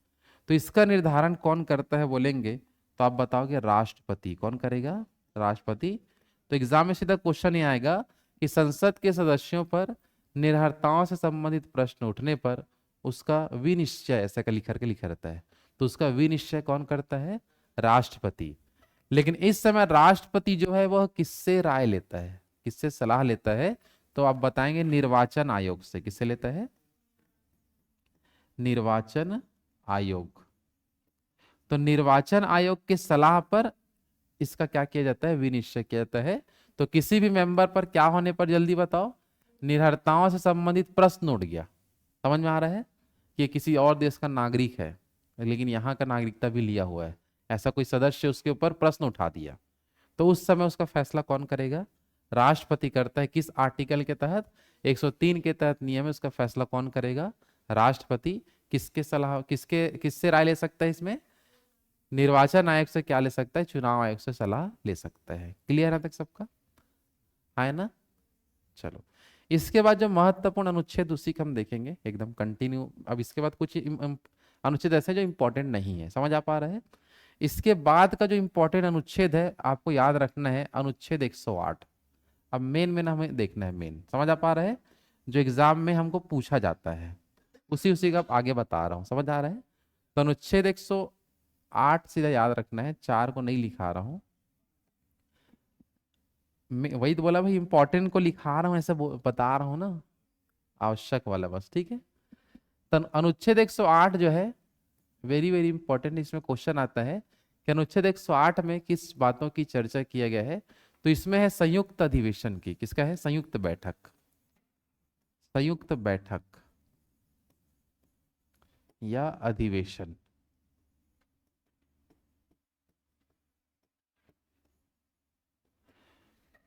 Speaker 1: तो इसका निर्धारण कौन करता है बोलेंगे तो आप बताओगे राष्ट्रपति। कौन करेगा, राष्ट्रपति। तो एग्जाम में सीधा क्वेश्चन ही आएगा कि संसद के सदस्यों पर निर्भरताओं से संबंधित प्रश्न उठने पर उसका विनिश्चय, ऐसा का लिखा रहता है, तो उसका विनिश्चय कौन करता है, राष्ट्रपति। लेकिन इस समय राष्ट्रपति जो है वह किससे राय लेता है, किससे सलाह लेता है, तो आप बताएंगे निर्वाचन आयोग से। किससे लेता है, निर्वाचन आयोग। तो निर्वाचन आयोग के सलाह पर इसका क्या किया जाता है, विनिश्चय किया जाता है। तो किसी भी मेंबर पर क्या होने पर, जल्दी बताओ, निर्भरताओं से संबंधित प्रश्न उठ गया, समझ में आ रहा है कि किसी और देश का नागरिक है लेकिन यहाँ का नागरिकता भी लिया हुआ है, ऐसा कोई सदस्य उसके ऊपर प्रश्न उठा दिया, तो उस समय उसका फैसला कौन करेगा, राष्ट्रपति करता है। किस आर्टिकल के तहत, 103 के तहत नियम है, उसका फैसला कौन करेगा, राष्ट्रपति। किसके सलाह, किससे राय ले सकता है इसमें, निर्वाचन आयोग से क्या ले सकता है, चुनाव आयोग से सलाह ले सकता है। क्लियर है तक सबका, है ना। चलो इसके बाद जो महत्वपूर्ण अनुच्छेद उसी का हम देखेंगे एकदम कंटिन्यू। अब इसके बाद कुछ अनुच्छेद ऐसे जो इंपॉर्टेंट नहीं है, समझ आ पा रहे हैं। इसके बाद का जो इंपॉर्टेंट अनुच्छेद है आपको याद रखना है, अनुच्छेद 108। अब मेन हमें देखना है, मेन समझ आ पा रहे हैं, जो एग्जाम में हमको पूछा जाता है उसी उसी का आगे बता रहा हूँ, समझ आ रहा है। तो अनुच्छेद 108 सीधा याद रखना है, 4 को नहीं लिखा रहा हूँ, वही तो बोला भाई, इंपॉर्टेंट को लिखा रहा हूँ, ऐसे बता रहा हूँ ना, आवश्यक वाला बस, ठीक है। तो अनुच्छेद 108 जो है वेरी वेरी इंपॉर्टेंट, इसमें क्वेश्चन आता है कि अनुच्छेद 108 में किस बातों की चर्चा किया गया है। तो इसमें है संयुक्त अधिवेशन की, किसका है, संयुक्त बैठक, संयुक्त बैठक या अधिवेशन।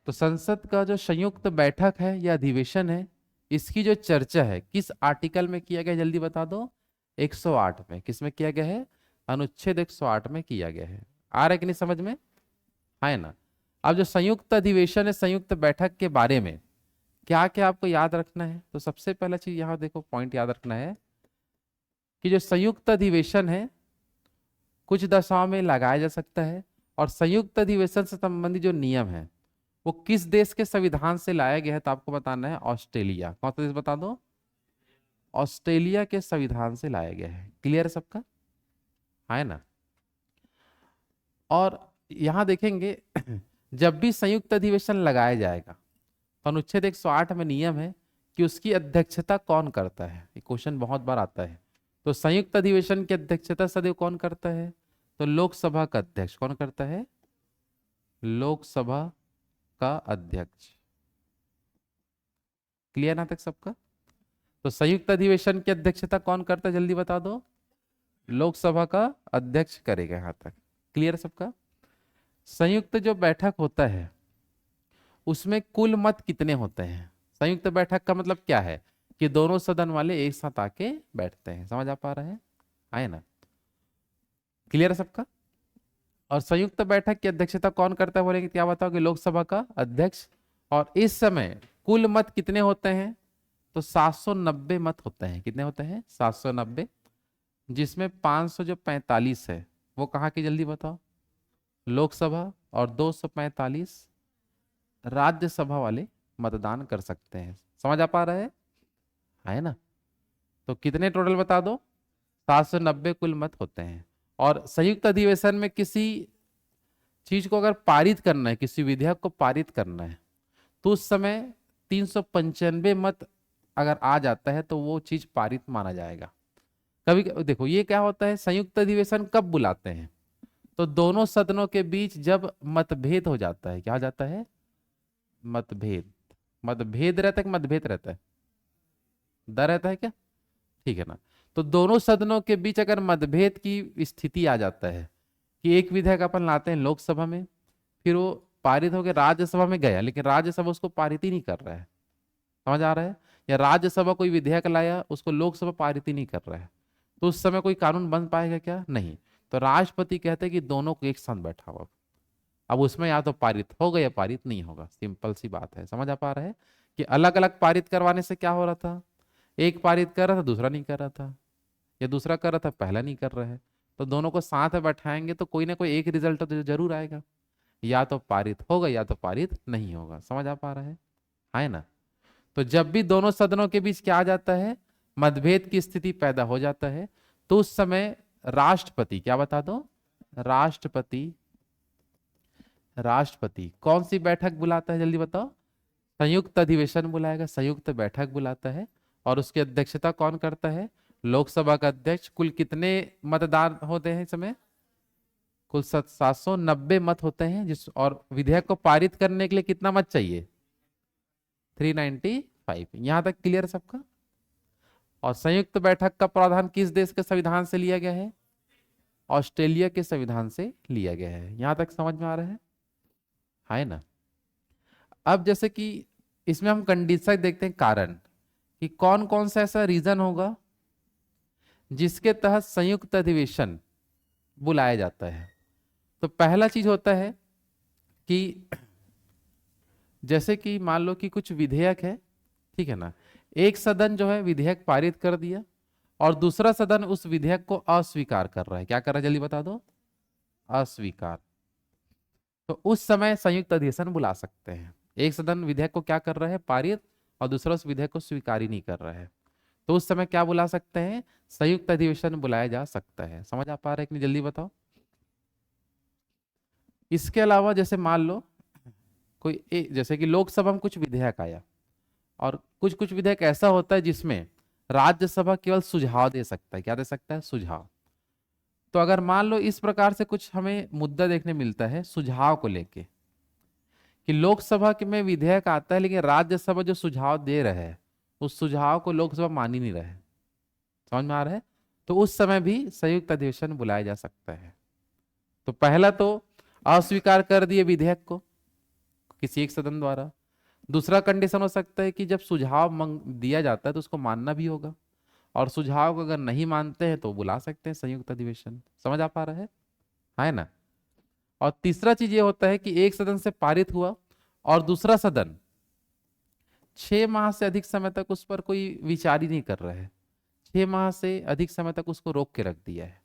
Speaker 1: तो संसद का जो संयुक्त बैठक है या अधिवेशन है, इसकी जो चर्चा है किस आर्टिकल में किया गया, जल्दी बता दो, 108 में। किस में किया गया है, अनुच्छेद 108 में किया गया है। आ रहा है कि नहीं समझ में, है ना। अब जो संयुक्त अधिवेशन है, संयुक्त बैठक के बारे में क्या क्या आपको याद रखना है, तो सबसे पहला चीज यहाँ देखो, पॉइंट याद रखना है कि जो संयुक्त अधिवेशन है कुछ दशाओं में लगाया जा सकता है, और संयुक्त अधिवेशन से संबंधित जो नियम है वो किस देश के संविधान से लाया गया है, तो आपको बताना है ऑस्ट्रेलिया। कौन सा देश बता दो, ऑस्ट्रेलिया के संविधान से लाया गया है। क्लियर है सबका, है ना। और यहां देखेंगे जब भी संयुक्त अधिवेशन लगाया जाएगा तो अनुच्छेद 108 में नियम है कि उसकी अध्यक्षता कौन करता है। ये क्वेश्चन बहुत बार आता है। तो संयुक्त अधिवेशन की अध्यक्षता सदैव कौन करता है, तो लोकसभा का अध्यक्ष। कौन करता है, लोकसभा का अध्यक्ष। क्लियर ना तक सबका। तो संयुक्त अधिवेशन की अध्यक्षता कौन करता है, जल्दी बता दो, लोकसभा का अध्यक्ष करेगा। यहां तक क्लियर सबका। संयुक्त जो बैठक होता है उसमें कुल मत कितने होते हैं, संयुक्त बैठक का मतलब क्या है कि दोनों सदन वाले एक साथ आके बैठते हैं। समझ आ पा रहा है? आए ना? क्लियर है सबका? और संयुक्त बैठक की अध्यक्षता कौन करता है बोलेंगे? क्या बताओ कि लोकसभा का अध्यक्ष। और इस समय कुल मत कितने होते हैं? तो 790 मत होते हैं। कितने होते हैं? 790। जिसमें 500 जो 45 है वो कहाँ की, जल्दी बताओ? लोकसभा। और 245 राज्यसभा वाले मतदान कर सकते हैं। समझ आ पा रहा है ना? तो कितने टोटल बता दो? 790 कुल मत होते हैं। और संयुक्त अधिवेशन में किसी चीज को अगर पारित करना है, किसी विधेयक को पारित करना है, तो उस समय 395 मत अगर आ जाता है तो वो चीज पारित माना जाएगा। कभी देखो ये क्या होता है, संयुक्त अधिवेशन कब बुलाते हैं? तो दोनों सदनों के बीच जब मतभेद हो जाता है। क्या हो जाता है? मतभेद। मतभेद रहता है कि मतभेद रहता है? डर रहता है क्या? ठीक है ना? तो दोनों सदनों के बीच अगर मतभेद की स्थिति आ जाता है कि एक विधेयक अपन लाते हैं लोकसभा में, फिर वो पारित होकर राज्यसभा में गया, लेकिन राज्यसभा उसको पारित ही नहीं कर रहा है। समझ आ रहा है? या राज्यसभा कोई विधेयक लाया, उसको लोकसभा पारित ही नहीं कर रहा है, तो उस समय कोई कानून बन पाएगा क्या? नहीं। तो राष्ट्रपति कहते हैं कि दोनों को एक साथ बैठा हुआ। अब उसमें या तो पारित होगा या पारित नहीं होगा। सिंपल सी बात है। समझ आ पा रहा है कि अलग अलग पारित करवाने से क्या हो रहा था? एक पारित कर रहा था, दूसरा नहीं कर रहा था, या दूसरा कर रहा था, पहला नहीं कर रहा है। तो दोनों को साथ में बैठाएंगे तो कोई ना कोई एक रिजल्ट तो जरूर आएगा। या तो पारित होगा या तो पारित नहीं होगा। समझ आ पा रहा है ना? तो जब भी दोनों सदनों के बीच क्या आ जाता है, मतभेद की स्थिति पैदा हो जाता है, तो उस समय राष्ट्रपति, क्या बता दो? राष्ट्रपति। राष्ट्रपति कौन सी बैठक बुलाता है, जल्दी बताओ? संयुक्त अधिवेशन बुलाएगा, संयुक्त बैठक बुलाता है। और उसकी अध्यक्षता कौन करता है? लोकसभा का अध्यक्ष। कुल कितने मतदान होते हैं इस समय? कुल 790 मत होते हैं। जिस और विधेयक को पारित करने के लिए कितना मत चाहिए? 395। यहां तक क्लियर सबका? और संयुक्त बैठक का प्रावधान किस देश के संविधान से लिया गया है? ऑस्ट्रेलिया के संविधान से लिया गया है। यहां तक समझ में आ रहा है ना? अब जैसे कि इसमें हम कंडीशन देखते हैं, कारण कि कौन कौन सा ऐसा रीजन होगा जिसके तहत संयुक्त अधिवेशन बुलाया जाता है। तो पहला चीज होता है कि जैसे कि मान लो कि कुछ विधेयक है, ठीक है ना? एक सदन जो है विधेयक पारित कर दिया और दूसरा सदन उस विधेयक को अस्वीकार कर रहा है। क्या कर रहा है, जल्दी बता दो? अस्वीकार। तो उस समय संयुक्त अधिवेशन बुला सकते हैं। एक सदन विधेयक को क्या कर रहा है, पारित, और दूसरा उस विधेयक को स्वीकार ही नहीं कर रहा है, तो उस समय क्या बुला सकते हैं? संयुक्त अधिवेशन बुलाया जा सकता है। समझ आ पा रहा है कि नहीं, जल्दी बताओ? इसके अलावा जैसे मान लो कोई जैसे कि लोकसभा में कुछ विधेयक आया, और कुछ कुछ विधेयक ऐसा होता है जिसमें राज्यसभा केवल सुझाव दे सकता है। क्या दे सकता है? सुझाव। तो अगर मान लो इस प्रकार से कुछ हमें मुद्दा देखने मिलता है सुझाव को लेके, कि लोकसभा के में विधेयक आता है लेकिन राज्यसभा जो सुझाव दे रहे हैं उस सुझाव को लोकसभा मान ही नहीं रहे, समझ में आ रहा है? तो उस समय भी संयुक्त अधिवेशन बुलाया जा सकता है। तो पहला तो अस्वीकार कर दिए विधेयक को किसी एक सदन द्वारा। दूसरा कंडीशन हो सकता है कि जब सुझाव दिया जाता है तो उसको मानना भी होगा, और सुझाव को अगर नहीं मानते हैं तो बुला सकते हैं संयुक्त अधिवेशन। समझ आ पा रहा है ना? और तीसरा चीज ये होता है कि एक सदन से पारित हुआ और दूसरा सदन 6 माह से अधिक समय तक उस पर कोई विचार ही नहीं कर रहा है, 6 माह से अधिक समय तक उसको रोक के रख दिया है,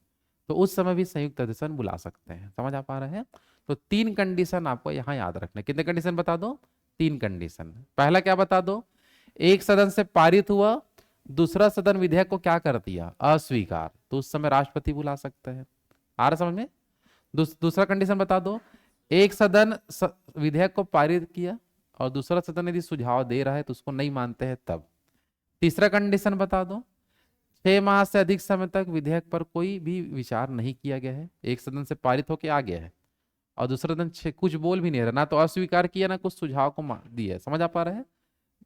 Speaker 1: तो उस समय भी संयुक्त अधिवेशन बुला सकते हैं। समझ आ पा रहे हैं? तो 3 कंडीशन आपको यहाँ याद रखना है। कितने कंडीशन बता दो? 3 कंडीशन। पहला क्या बता दो? एक सदन से पारित हुआ, दूसरा सदन विधेयक को क्या कर दिया? अस्वीकार, तो उस समय राष्ट्रपति बुला सकते हैं। आ रहा समझ में? दूसरा कंडीशन बता दो। एक सदन विधेयक को पारित किया और दूसरा सदन यदि सुझाव दे रहा है तो उसको नहीं मानते हैं तब। तीसरा कंडीशन बता दो। 6 माह से अधिक समय तक विधेयक पर कोई भी विचार नहीं किया गया है, एक सदन से पारित होकर आ गया है और दूसरा सदन कुछ बोल भी नहीं रहा, ना तो अस्वीकार किया ना कुछ सुझाव को दिया है। समझ आ पा रहा है?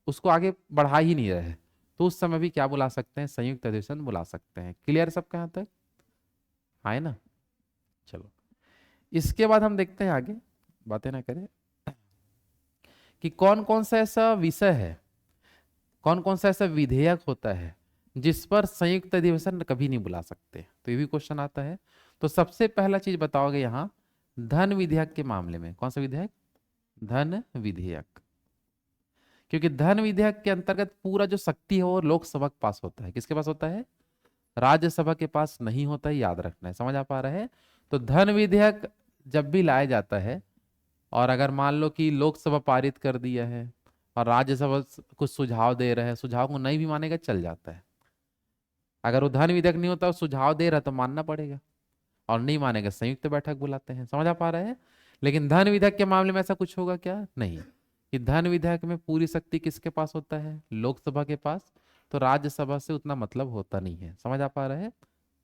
Speaker 1: उसको आगे बढ़ा ही नहीं रहे, तो उस समय भी क्या बुला सकते हैं? संयुक्त अधिवेशन बुला सकते हैं। क्लियर सबका यहाँ तक? है ना? चलो इसके बाद हम देखते हैं आगे, बातें ना करें, कि कौन कौन सा ऐसा विषय है कौन कौन सा ऐसा विधेयक होता है जिस पर संयुक्त अधिवेशन कभी नहीं बुला सकते? तो ये भी क्वेश्चन आता है। तो सबसे पहला चीज बताओगे यहाँ, धन विधेयक के मामले में। कौन सा विधेयक? धन विधेयक। क्योंकि धन विधेयक के अंतर्गत पूरा जो शक्ति है वो लोकसभा के पास होता है। किसके पास होता है? राज्यसभा के पास नहीं होता है, याद रखना है। समझ आ पा रहा है? तो धन विधेयक जब भी लाया जाता है, और अगर मान लो कि लोकसभा पारित कर दिया है और राज्यसभा कुछ सुझाव दे रहे हैं, सुझाव को नहीं भी मानेगा चल जाता है। अगर वो धन विधेयक नहीं होता, सुझाव दे रहा तो मानना पड़ेगा, और नहीं मानेगा संयुक्त बैठक बुलाते हैं। समझ आ पा रहे हैं? लेकिन धन विधेयक के मामले में ऐसा कुछ होगा क्या? नहीं। कि धन विधेयक में पूरी शक्ति किसके पास होता है? लोकसभा के पास। तो राज्यसभा से उतना मतलब होता नहीं है। समझ आ पा रहे हैं?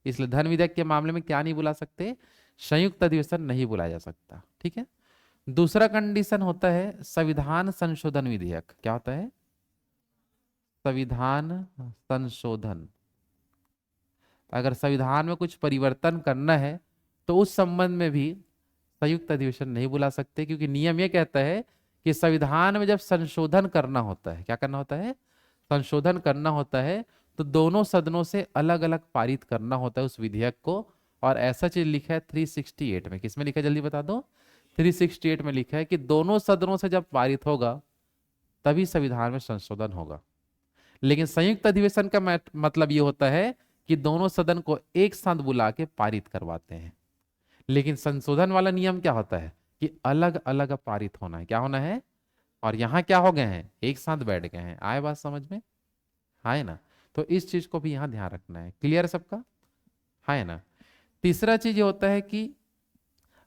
Speaker 1: इसलिए धन विधेयक के मामले में क्या नहीं बुला सकते? संयुक्त अधिवेशन नहीं बुलाया जा सकता। ठीक है। दूसरा कंडीशन होता है संविधान संशोधन विधेयक। क्या होता है? संविधान संशोधन। अगर संविधान में कुछ परिवर्तन करना है तो उस संबंध में भी संयुक्त अधिवेशन नहीं बुला सकते, क्योंकि नियम यह कहता है कि संविधान में जब संशोधन करना होता है, क्या करना होता है? संशोधन करना होता है, तो दोनों सदनों से अलग अलग पारित करना होता है उस विधेयक को। और ऐसा चीज लिखा है 368 में। किसमें लिखा है जल्दी बता दो? 368 में लिखा है कि दोनों सदनों से जब पारित होगा तभी संविधान में संशोधन होगा। लेकिन संयुक्त अधिवेशन का मतलब ये होता है कि दोनों सदन को एक साथ बुला के पारित करवाते हैं। लेकिन संशोधन वाला नियम क्या होता है? कि अलग अलग पारित होना है। क्या होना है? और यहाँ क्या हो गए हैं? एक साथ बैठ गए हैं। आए बात समझ में? है ना? तो इस चीज को भी यहाँ ध्यान रखना है। क्लियर है सबका? है ना? तीसरा चीज ये होता है कि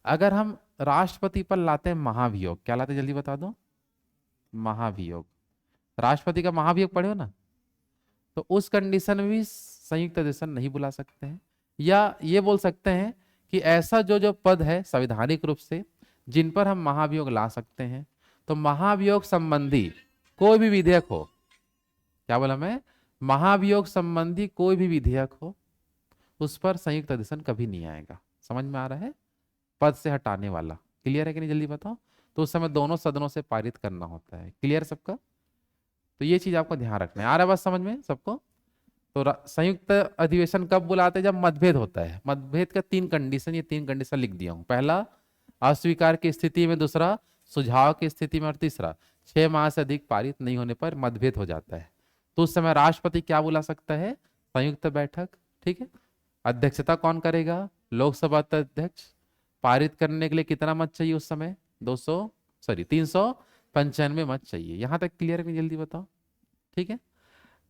Speaker 1: अगर हम राष्ट्रपति पर लाते हैं महाभियोग। क्या लाते हैं जल्दी बता दो? महाभियोग। राष्ट्रपति का महाभियोग पढ़े हो ना? तो उस कंडीशन में भी संयुक्त अधिवेशन नहीं बुला सकते हैं। या ये बोल सकते हैं कि ऐसा जो जो पद है संवैधानिक रूप से जिन पर हम महाभियोग ला सकते हैं, तो महाभियोग संबंधी कोई भी विधेयक हो, क्या बोला मैं? महाभियोग संबंधी कोई भी विधेयक हो, उस पर संयुक्त अधिवेशन कभी नहीं आएगा। समझ में आ रहा है? पद से हटाने वाला। क्लियर है कि नहीं जल्दी बताओ? तो उस समय दोनों सदनों से पारित करना होता है। क्लियर सबका? तो ये चीज आपको ध्यान रखना है। आ रहा है बात समझ में सबको? तो संयुक्त अधिवेशन कब बुलाते हैं? जब मतभेद होता है। मतभेद का 3 कंडीशन, ये 3 कंडीशन लिख दिया हूं। पहला अस्वीकार की स्थिति में, दूसरा सुझाव की स्थिति में, और तीसरा 6 माह से अधिक पारित नहीं होने पर मतभेद हो जाता है। तो उस समय राष्ट्रपति क्या बुला सकता है? संयुक्त बैठक। ठीक है। अध्यक्षता कौन करेगा? लोकसभा अध्यक्ष। पारित करने के लिए कितना मत चाहिए उस समय? 395 मत चाहिए। यहां तक क्लियर है? जल्दी बताओ। ठीक है।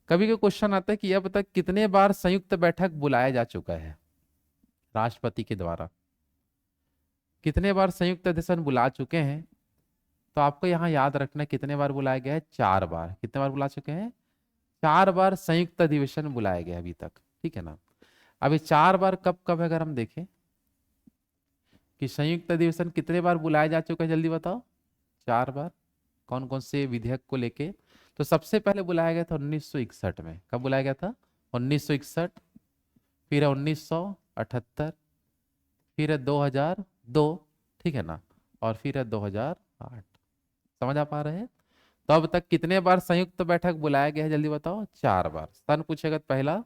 Speaker 1: कभी कोई क्वेश्चन आता है कि यह बता कितने बार संयुक्त बैठक बुलाया जा चुका है राष्ट्रपति के द्वारा? कितने बार संयुक्त अधिवेशन बुला चुके हैं? तो आपको यहां याद रखना कितने बार बुलाया गया है? 4 बार। कितने बार बुला चुके हैं? 4 बार संयुक्त अधिवेशन बुलाया गया अभी तक। ठीक है ना? अभी 4 बार कब कब है? अगर हम देखें कि संयुक्त अधिवेशन कितने बार बुलाया जा चुका है, जल्दी बताओ। 4 बार। कौन कौन से विधेयक को लेके? तो सबसे पहले बुलाया गया था 1961 में। कब बुलाया गया था? 1961। फिर है 1978। फिर है 2002। ठीक है ना? और फिर है 2008। समझ आ पा रहे हैं? तो अब तक कितने बार संयुक्त बैठक बुलाया गया है जल्दी बताओ? 4 बार। सन पूछेगा तो पहला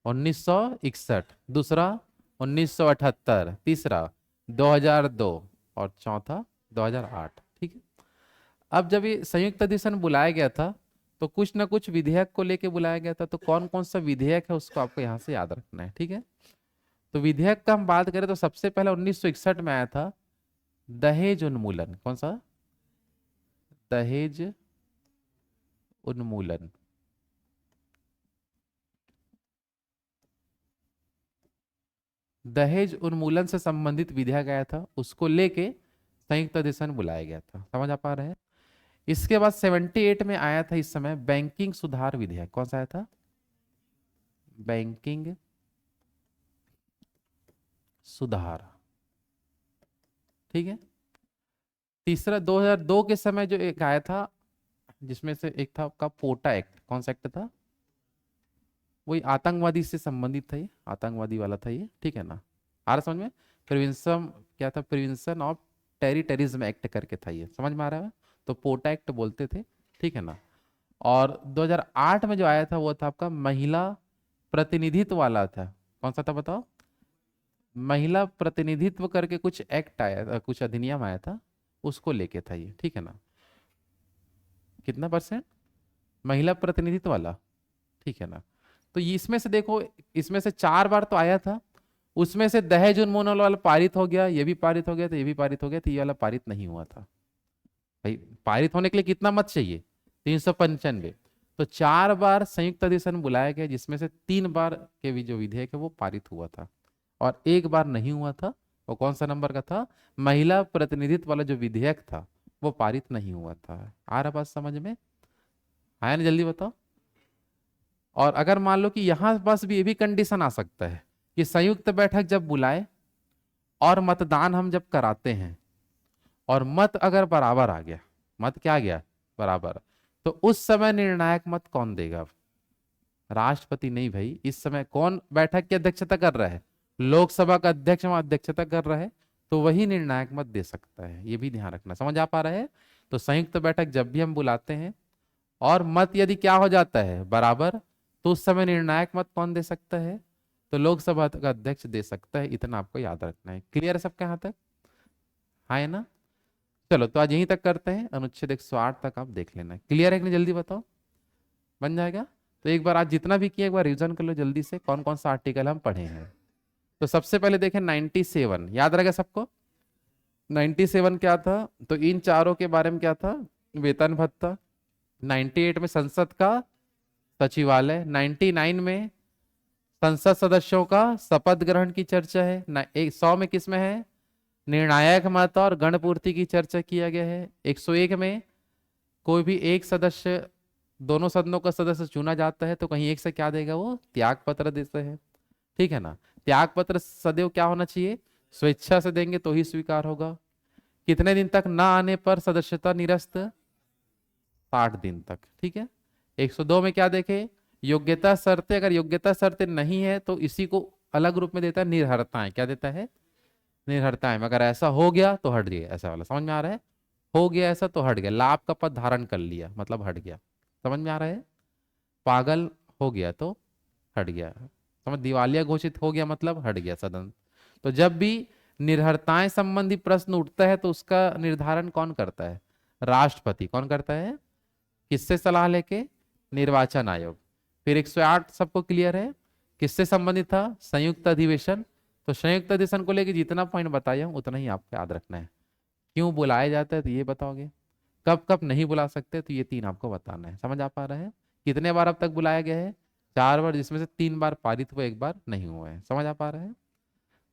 Speaker 1: 1961, दूसरा 1978, तीसरा 2002, और चौथा 2008। ठीक है। अब जब ये संयुक्त अधिवेशन बुलाया गया था तो कुछ ना कुछ विधेयक को लेके बुलाया गया था। तो कौन कौन सा विधेयक है उसको आपको यहाँ से याद रखना है। ठीक है। तो विधेयक का हम बात करें तो सबसे पहले 1961 में आया था दहेज उन्मूलन। कौन सा? दहेज उन्मूलन। दहेज उन्मूलन से संबंधित विधेयक आया था, उसको लेके संयुक्त अधिवेशन बुलाया गया था। समझ आ पा रहे हैं? इसके बाद 78 में आया था इस समय बैंकिंग सुधार विधेयक। कौन सा आया था? बैंकिंग सुधार। ठीक है। तीसरा 2002 के समय जो एक आया था, जिसमें से एक था आपका पोटा एक्ट। कौन सा एक्ट था? वही आतंकवादी से संबंधित था, ये आतंकवादी वाला था ये। ठीक है ना? आ रहा समझ में? प्रिवेंशन, क्या था? प्रिवेंशन ऑफ टेररिज्म एक्ट करके था ये। समझ में आ रहा है? तो पोटा एक्ट बोलते थे। ठीक है ना? और 2008 में जो आया था वो था आपका महिला प्रतिनिधित्व वाला था। कौन सा था बताओ? महिला प्रतिनिधित्व करके कुछ एक्ट आया था, कुछ अधिनियम आया था, उसको लेके था ये, ठीक है ना। कितना परसेंट? महिला प्रतिनिधित्व वाला, ठीक है ना। तो ये इसमें से देखो, इसमें से 4 बार तो आया था, उसमें से दहेज उन्मूलन वाला पारित हो गया, ये भी पारित हो गया, तो ये भी पारित हो गया, तो ये वाला पारित नहीं हुआ था। भाई पारित होने के लिए कितना मत चाहिए? 395। तो 4 बार संयुक्त अधिवेशन बुलाया गया, जिसमें से 3 बार के भी जो विधेयक है वो पारित हुआ था, और 1 बार नहीं हुआ था। वो कौन सा नंबर का था? महिला प्रतिनिधित्व वाला जो विधेयक था वो पारित नहीं हुआ था। आ रहा बात समझ में? आया ना? जल्दी बताओ। और अगर मान लो कि यहां बस भी ये भी कंडीशन आ सकता है कि संयुक्त बैठक जब बुलाए और मतदान हम जब कराते हैं और मत अगर बराबर आ गया, मत क्या आ गया? बराबर, तो उस समय निर्णायक मत कौन देगा? राष्ट्रपति नहीं भाई। इस समय कौन बैठक की अध्यक्षता कर रहा है? लोकसभा का अध्यक्ष वहां अध्यक्षता कर रहा है, तो वही निर्णायक मत दे सकता है। ये भी ध्यान रखना। समझ आ पा रहा है? तो संयुक्त बैठक जब भी हम बुलाते हैं और मत यदि क्या हो जाता है? बराबर, तो उस समय निर्णायक मत कौन दे सकता है? तो लोकसभा का अध्यक्ष दे सकता है। इतना आपको याद रखना है। क्लियर है सबके यहाँ तक? हाँ है ना? चलो तो आज यहीं तक करते हैं, अनुच्छेद 108 तक आप देख लेना। क्लियर है कि नहीं? जल्दी बताओ, बन जाएगा? तो एक बार आज जितना भी किया एक बार रिवीजन कर लो जल्दी से, कौन कौन सा आर्टिकल हम पढ़े हैं। तो सबसे पहले देखें 97, याद रहेगा सबको? 97 क्या था? तो इन चारों के बारे में क्या था? वेतन भत्ता। 98 में संसद का सचिवालय। 99 में संसद सदस्यों का शपथ ग्रहण की चर्चा है। 100 में किस में है? निर्णायक मत और गणपूर्ति की चर्चा किया गया है। 101 में कोई भी एक सदस्य, दोनों सदनों का सदस्य चुना जाता है तो कहीं एक से क्या देगा? वो त्याग पत्र देते हैं, ठीक है ना। त्याग पत्र सदैव क्या होना चाहिए? स्वेच्छा से देंगे तो ही स्वीकार होगा। कितने दिन तक ना आने पर सदस्यता निरस्त? 60 दिन तक, ठीक है। 102 में क्या देखे? योग्यता शर्तें। अगर योग्यता शर्तें नहीं है तो इसी को अलग रूप में देता है निर्हरताएं। क्या देता है? निर्हरताएं। अगर ऐसा हो गया तो हट गया, ऐसा वाला। समझ में आ रहा है? हो गया ऐसा तो हट गया। लाभ का पद धारण कर लिया मतलब हट गया। समझ में आ रहा है? पागल हो गया तो हट गया। समझ? दिवालिया घोषित हो गया मतलब हट गया सदन। तो जब भी निर्हरताएं संबंधी प्रश्न उठता है तो उसका निर्धारण कौन करता है? राष्ट्रपति। कौन करता है? किससे सलाह लेके? निर्वाचन आयोग। फिर 108 सबको क्लियर है? किससे संबंधित था? संयुक्त अधिवेशन। तो संयुक्त अधिवेशन को लेके जितना पॉइंट बताया हूं उतना ही आपको याद रखना है। क्यों बुलाया जाता है तो ये बताओगे, कब कब नहीं बुला सकते तो ये 3 आपको बताना है। समझ आ पा रहा है? कितने बार अब तक बुलाया गया है? 4 बार, जिसमें से 3 बार पारित हुआ, 1 बार नहीं हुआ है। समझ आ पा रहा है?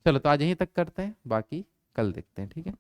Speaker 1: चलो तो आज यहीं तक करते हैं, बाकी कल देखते हैं, ठीक है।